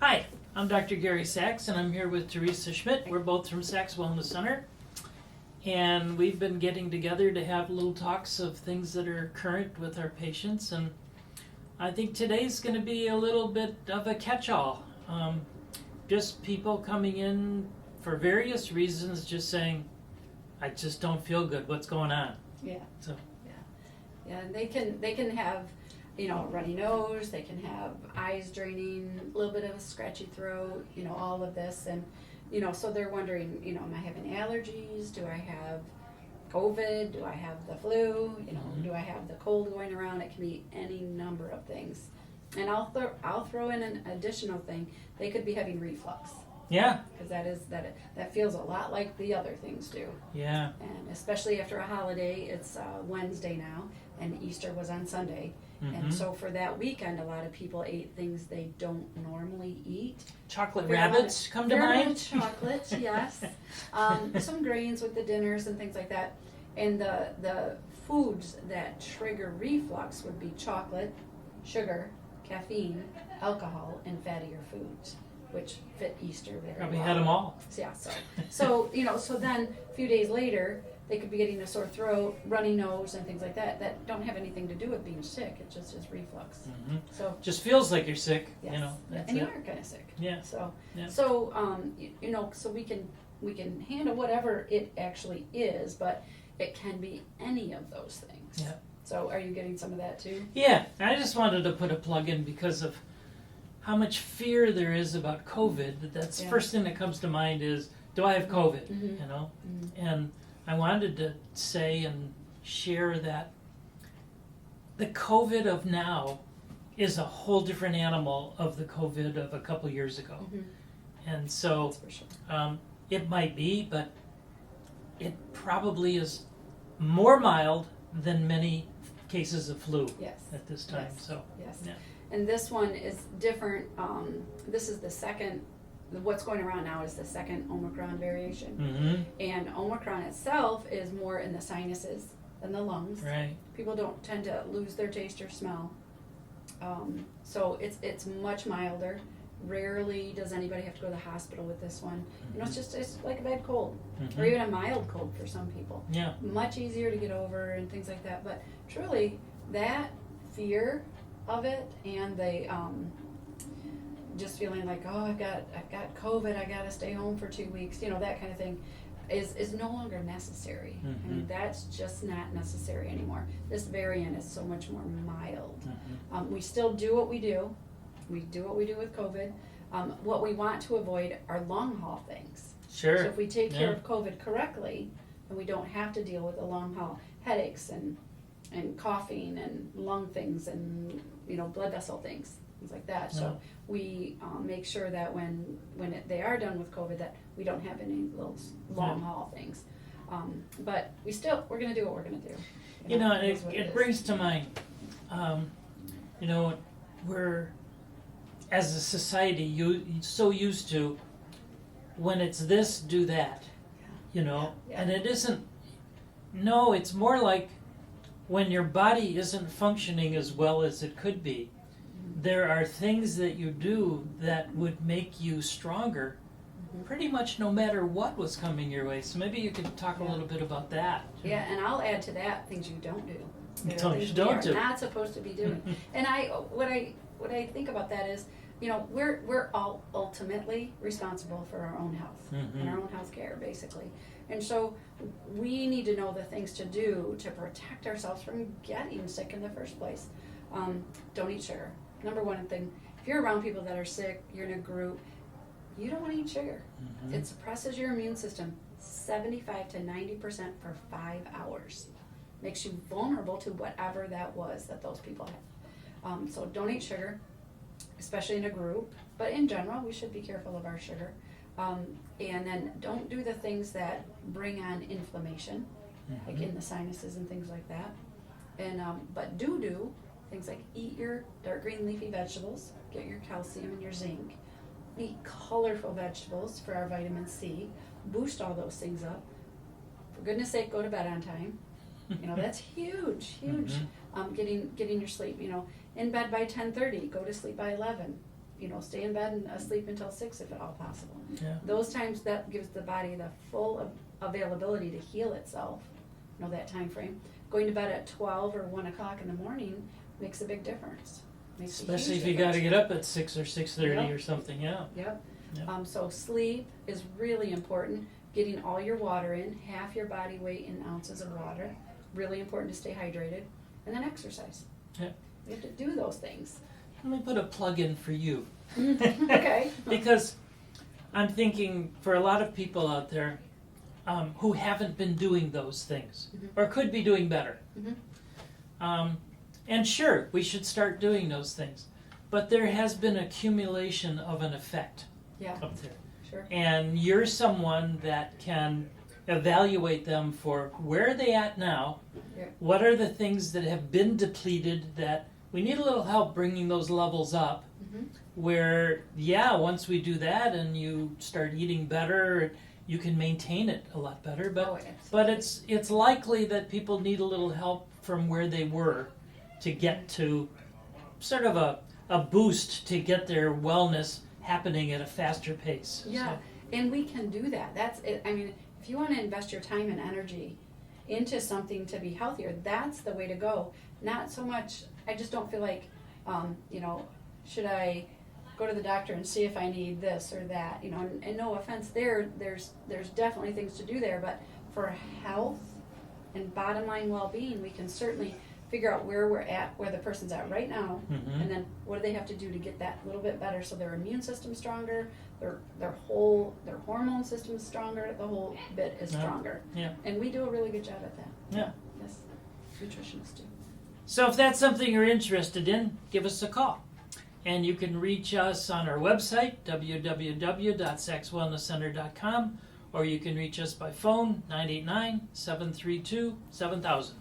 Hi, I'm Dr. Gary Sachs, and I'm here with Theresa Schmidt. We're both from Sachs Wellness Center, and we've been getting together to have little talks of things that are current with our patients, and I think today's going to be a little bit of a catch-all. Just people coming in for various reasons, just saying, I just don't feel good. What's going on? Yeah. So. Yeah, and they can have, runny nose, they can have eyes draining, a little bit of a scratchy throat, all of this, and so they're wondering, am I having allergies? Do I have COVID? Do I have the flu? Do I have the cold going around? It can be any number of things. And I'll throw in an additional thing. They could be having reflux. Yeah. Because that feels a lot like the other things do. Yeah. And especially after a holiday, it's Wednesday now, and Easter was on Sunday. Mm-hmm. And so for that weekend, a lot of people ate things they don't normally eat. Chocolate rabbits come to mind? Chocolate, yes. Some grains with the dinners and things like that. And the foods that trigger reflux would be chocolate, sugar, caffeine, alcohol, and fattier foods, which fit Easter very Probably well. had them all. Yeah, so then a few days later, they could be getting a sore throat, runny nose, and things like that don't have anything to do with being sick. It just is reflux. Mm-hmm. So just feels like you're sick. yes, That's and you it. are kind of sick. Yeah. So Yeah. so we can handle whatever it actually is, but it can be any of those things. Yeah. So are you getting some of that too? Yeah, I just wanted to put a plug in because of how much fear there is about COVID. That's the first thing that comes to mind is, do I have COVID? Mm-hmm. Mm-hmm. And I wanted to say and share that the COVID of now is a whole different animal of the COVID of a couple years ago. Mm-hmm. And so That's for sure. It might be, but it probably is more mild than many cases of flu at this time. Yes. So yes. Yeah. And this one is different. This is the second. What's going around now is the second Omicron variation. Mm-hmm. And Omicron itself is more in the sinuses than the lungs. Right. People don't tend to lose their taste or smell. So it's much milder. Rarely does anybody have to go to the hospital with this one. Mm-hmm. It's like a bad cold, Mm-hmm. or even a mild cold for some people. Yeah. Much easier to get over and things like that. But truly, that fear of it and the just feeling like, oh, I've got COVID, I got to stay home for 2 weeks, that kind of thing, is no longer necessary. Mm-hmm. I mean, that's just not necessary anymore. This variant is so much more mild. Mm-hmm. We still do what we do. We do what we do with COVID. What we want to avoid are long haul things. Sure. So if we take care of COVID correctly, then we don't have to deal with the long haul headaches and coughing and lung things and blood vessel things like that. So we make sure that when they are done with COVID, that we don't have any of those long haul things. But we're going to do what we're going to do. It brings to mind, we're, as a society, so used to, when it's this, do that, and it isn't. No, it's more like when your body isn't functioning as well as it could be, there are things that you do that would make you stronger pretty much no matter what was coming your way. So maybe you could talk a little bit about that. Yeah, and I'll add to that things you don't do. Things Things you don't do. not supposed to be doing. And what I think about that is, we're all ultimately responsible for our own health and our own health care, basically. And so we need to know the things to do to protect ourselves from getting sick in the first place. Don't eat sugar. Number one thing, if you're around people that are sick, you're in a group, you don't want to eat sugar. Mm-hmm. It suppresses your immune system 75 to 90% for 5 hours. Makes you vulnerable to whatever that was that those people had. So don't eat sugar, especially in a group. But in general, we should be careful of our sugar. And then don't do the things that bring on inflammation, like in the sinuses and things like that. And but do things like eat your dark green leafy vegetables, get your calcium and your zinc, eat colorful vegetables for our vitamin C, boost all those things up. For goodness sake, go to bed on time. That's huge. Getting your sleep. In bed by 10:30, go to sleep by 11. stay in bed and asleep until 6 if at all possible. Yeah. Those times, that gives the body the full availability to heal itself, that time frame. Going to bed at 12 or 1 o'clock in the morning makes a big difference. Makes a Especially huge if you got to difference. get up at 6 or 6:30 Yep. or something. Yeah. Yep. Yep. So sleep is really important. Getting all your water in, half your body weight in ounces of water. Really important to stay hydrated. And then exercise. Yeah. We have to do those things. Let me put a plug in for you. Okay. Because I'm thinking for a lot of people out there who haven't been doing those things Mhm. or could be doing better. Mhm. And sure, we should start doing those things. But there has been accumulation of an effect Yeah, up there. sure. And you're someone that can evaluate them for where are they at now, Yeah. what are the things that have been depleted that we need a little help bringing those levels up, Mhm. where, once we do that and you start eating better, you can maintain it a lot better. But Oh, absolutely. but it's likely that people need a little help from where they were to get to sort of a boost to get their wellness happening at a faster pace. Yeah, and we can do that. That's it. I mean, if you want to invest your time and energy into something to be healthier, that's the way to go. Not so much, I just don't feel like, should I go to the doctor and see if I need this or that, and no offense there's definitely things to do there, but for health and bottom line well-being, we can certainly figure out where we're at, where the person's at right now, Mhm. and then what do they have to do to get that a little bit better so their immune system's stronger, their hormone system is stronger, the whole bit is Yeah. stronger. Yeah. And we do a really good job at that. Yeah. Yes, nutritionists do. So if that's something you're interested in, give us a call. And you can reach us on our website, www.sexwellnesscenter.com, or you can reach us by phone, 989-732-7000.